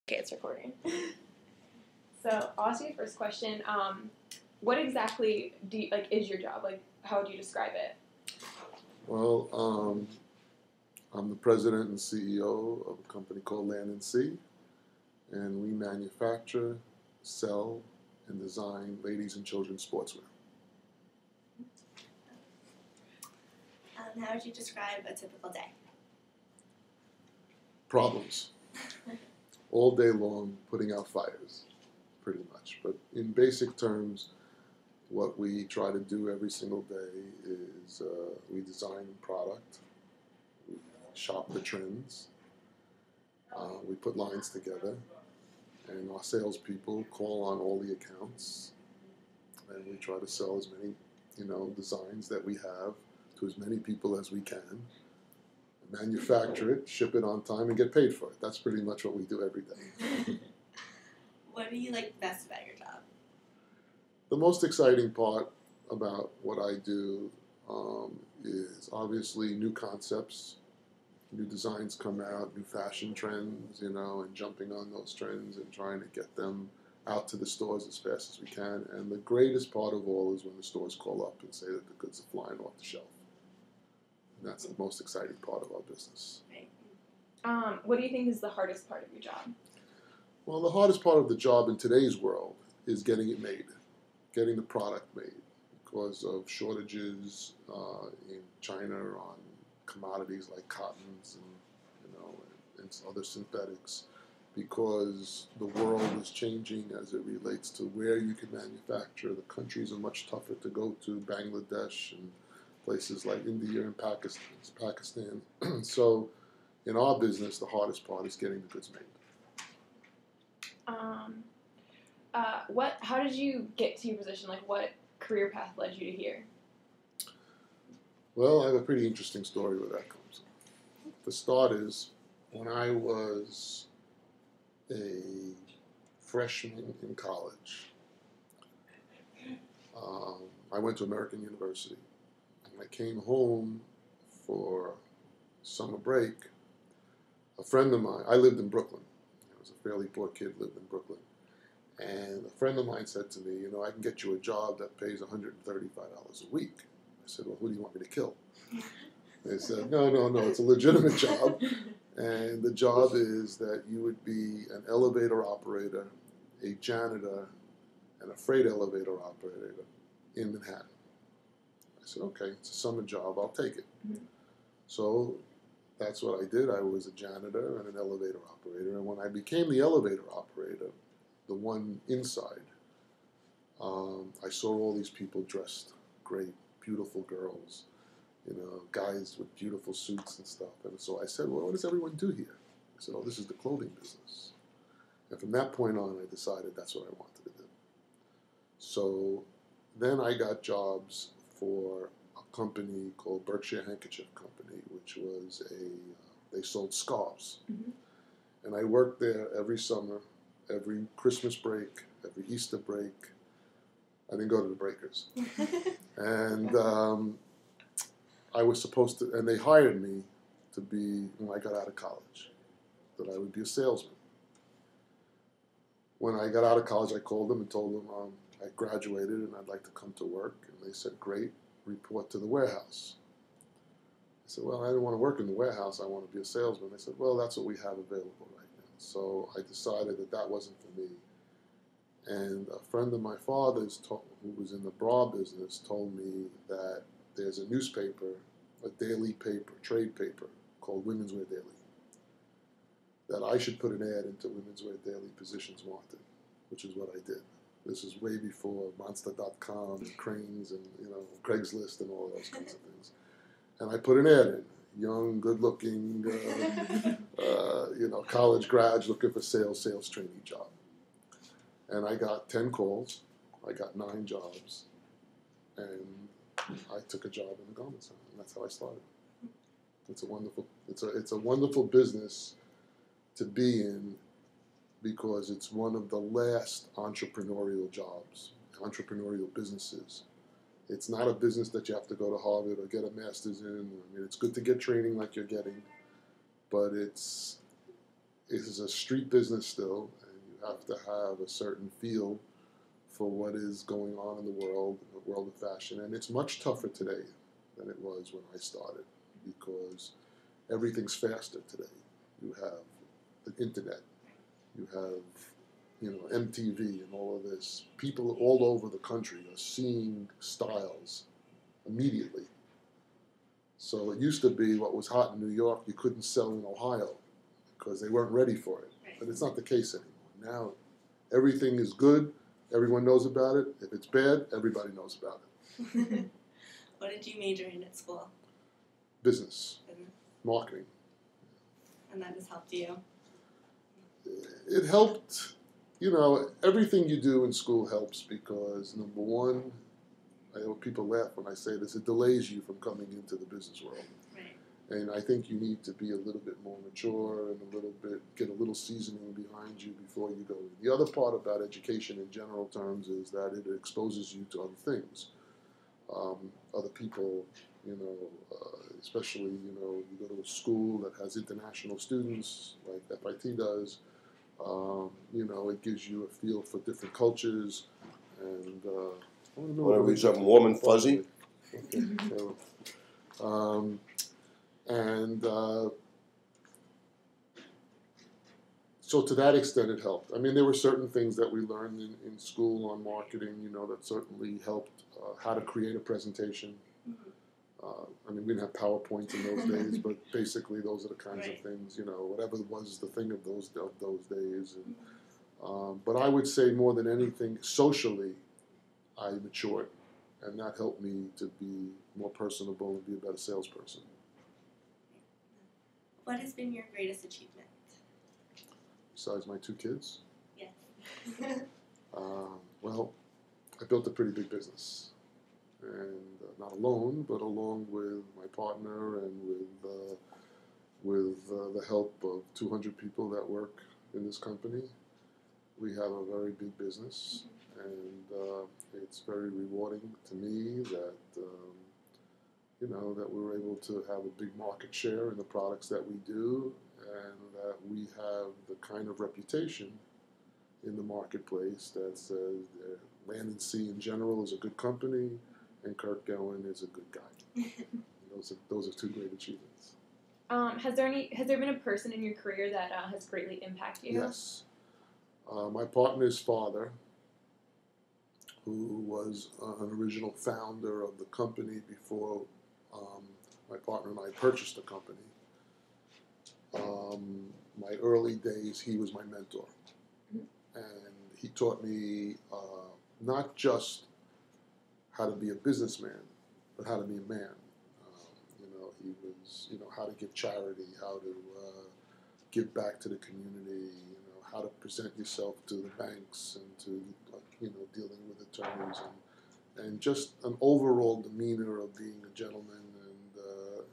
Okay, it's recording. So I'll ask you the first question. What exactly is your job? Like, how would you describe it? Well, I'm the president and CEO of a company called Land and Sea, and we manufacture, sell, and design ladies and children's sportswear. How would you describe a typical day? Problems. All day long, putting out fires, pretty much. But in basic terms, what we try to do every single day is we design product, we shop the trends, we put lines together, and our salespeople call on all the accounts, and we try to sell as many, designs that we have to as many people as we can, manufacture it, ship it on time, and get paid for it. That's pretty much what we do every day. What do you like best about your job? The most exciting part about what I do is obviously new concepts, new designs come out, new fashion trends, and jumping on those trends and trying to get them out to the stores as fast as we can. And the greatest part of all is when the stores call up and say that the goods are flying off the shelf. And that's the most exciting part of our business. Right. What do you think is the hardest part of your job? Well, the hardest part of the job in today's world is getting it made, getting the product made, because of shortages in China on commodities like cottons and other synthetics, because the world is changing as it relates to where you can manufacture. The countries are much tougher to go to, Bangladesh and places like India and Pakistan. So in our business, the hardest part is getting the goods made. How did you get to your position? Like, what career path led you to here? Well, I have a pretty interesting story where that comes from. The start is when I was a freshman in college. I went to American University. And I came home for summer break. A friend of mine, I lived in Brooklyn. I was a fairly poor kid, lived in Brooklyn. And a friend of mine said to me, I can get you a job that pays $135 a week. I said, well, who do you want me to kill? They said, no, it's a legitimate job. And the job is that you would be an elevator operator, a janitor, and a freight elevator operator in Manhattan. I said, okay, it's a summer job, I'll take it. Mm-hmm. So that's what I did. I was a janitor and an elevator operator. And when I became the elevator operator, the one inside, I saw all these people dressed great, beautiful girls, guys with beautiful suits and stuff. And so I said, well, what does everyone do here? I said, oh, this is the clothing business. And from that point on, I decided that's what I wanted to do. So then I got jobs for a company called Berkshire Handkerchief Company, which was they sold scarves. Mm-hmm. And I worked there every summer, every Christmas break, every Easter break. I didn't go to the breakers. And I was supposed to, and they hired me to be, when I got out of college, that I would be a salesman. When I got out of college, I called them and told them I graduated and I'd like to come to work. And they said, great, report to the warehouse. I said, well, I didn't want to work in the warehouse. I want to be a salesman. They said, well, that's what we have available right now. So I decided that wasn't for me. And a friend of my father's, who was in the bra business, told me that there's a newspaper, a daily paper, trade paper, called Women's Wear Daily, that I should put an ad into Women's Wear Daily positions wanted, which is what I did. This is way before Monster.com and Cranes and Craigslist and all those kinds of things. And I put an ad in, young, good-looking, college grads looking for sales training job. And I got 10 calls, I got 9 jobs, and I took a job in the garment center, and that's how I started. It's a wonderful business to be in, because it's one of the last entrepreneurial jobs, entrepreneurial businesses. It's not a business that you have to go to Harvard or get a master's in. I mean, it's good to get training like you're getting, but it's it is a street business still, and you have to have a certain feel for what is going on in the world of fashion. And it's much tougher today than it was when I started, because everything's faster today. You have the internet, you have, you know, MTV and all of this. People all over the country are seeing styles immediately. So it used to be what was hot in New York, you couldn't sell in Ohio because they weren't ready for it. But it's not the case anymore. Now everything is good, everyone knows about it. If it's bad, everybody knows about it. What did you major in at school? Business, marketing. And that has helped you? It helped, you know, everything you do in school helps because, number one, I know people laugh when I say this, it delays you from coming into the business world. Right. And I think you need to be a little bit more mature and get a little seasoning behind you before you go in. The other part about education in general terms is that it exposes you to other things. Other people, you know, especially, you know, you go to a school that has international students like FIT does, you know, it gives you a feel for different cultures. And Want to read something warm and fuzzy? Okay, so, and so to that extent it helped. I mean, there were certain things that we learned in school on marketing, you know, that certainly helped how to create a presentation. I mean, we didn't have PowerPoints in those days, but basically those are the kinds of things, you know, whatever was the thing of those days. And, but I would say more than anything, socially, I matured, and that helped me to be more personable and be a better salesperson. What has been your greatest achievement? Besides my 2 kids? Yes. Well, I built a pretty big business, and not alone, but along with my partner and with the help of 200 people that work in this company. We have a very big business, and it's very rewarding to me that you know, that we're able to have a big market share in the products that we do, and that we have the kind of reputation in the marketplace that says Land and Sea in general is a good company, and Kirk Gellin is a good guy. Those are 2 great achievements. Has there been a person in your career that has greatly impacted you? Yes. My partner's father, who was an original founder of the company before my partner and I purchased the company. My early days, he was my mentor. And he taught me not just how to be a businessman, but how to be a man. You know, he was, you know, how to give charity, how to give back to the community, you know, how to present yourself to the banks and to, you know, dealing with attorneys, and just an overall demeanor of being a gentleman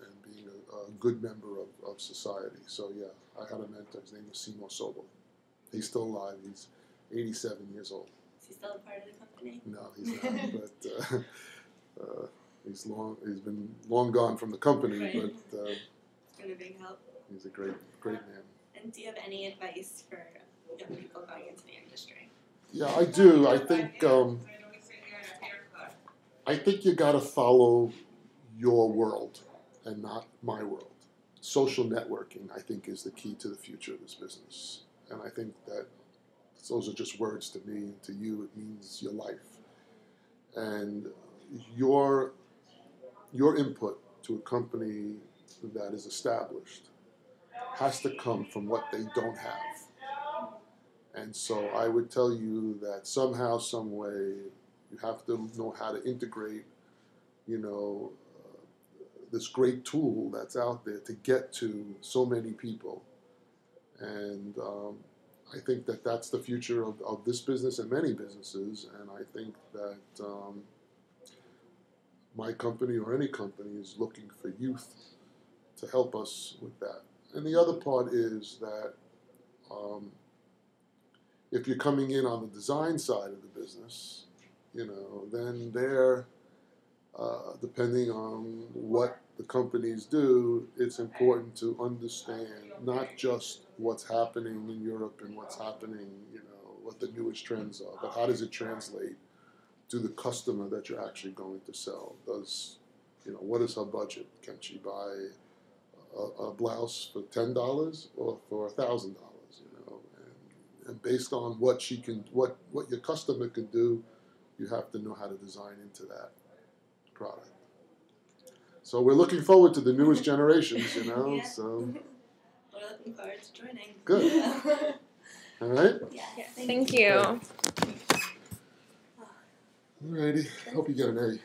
and being a good member of society. So yeah, I had a mentor. His name was Seymour Sobel. He's still alive. He's 87 years old. Is he still a part of the company? No, he's not. But he's been long gone from the company. Right. But It's been a big help. he's a great man. And do you have any advice for young people going into the industry? Yeah, I do. I think you got to follow your world and not my world. Social networking, I think, is the key to the future of this business. And I think that those are just words to me, and to you it means your life. And your input to a company that is established has to come from what they don't have. And so I would tell you that somehow, some way, you have to know how to integrate, you know, this great tool that's out there to get to so many people. And I think that that's the future of this business and many businesses. And I think that my company or any company is looking for youth to help us with that. And the other part is that if you're coming in on the design side of the business, you know, then they're depending on what the companies do, it's important to understand not just what's happening in Europe and what's happening, what the newest trends are, but how does it translate to the customer that you're actually going to sell? What is her budget? Can she buy a blouse for $10 or for $1,000? And based on what your customer can do, you have to know how to design into that product. So we're looking forward to the newest generations, Yeah. So We're looking forward to joining. good. All right. Yeah. Thank you. Alrighty. Hope you get an A.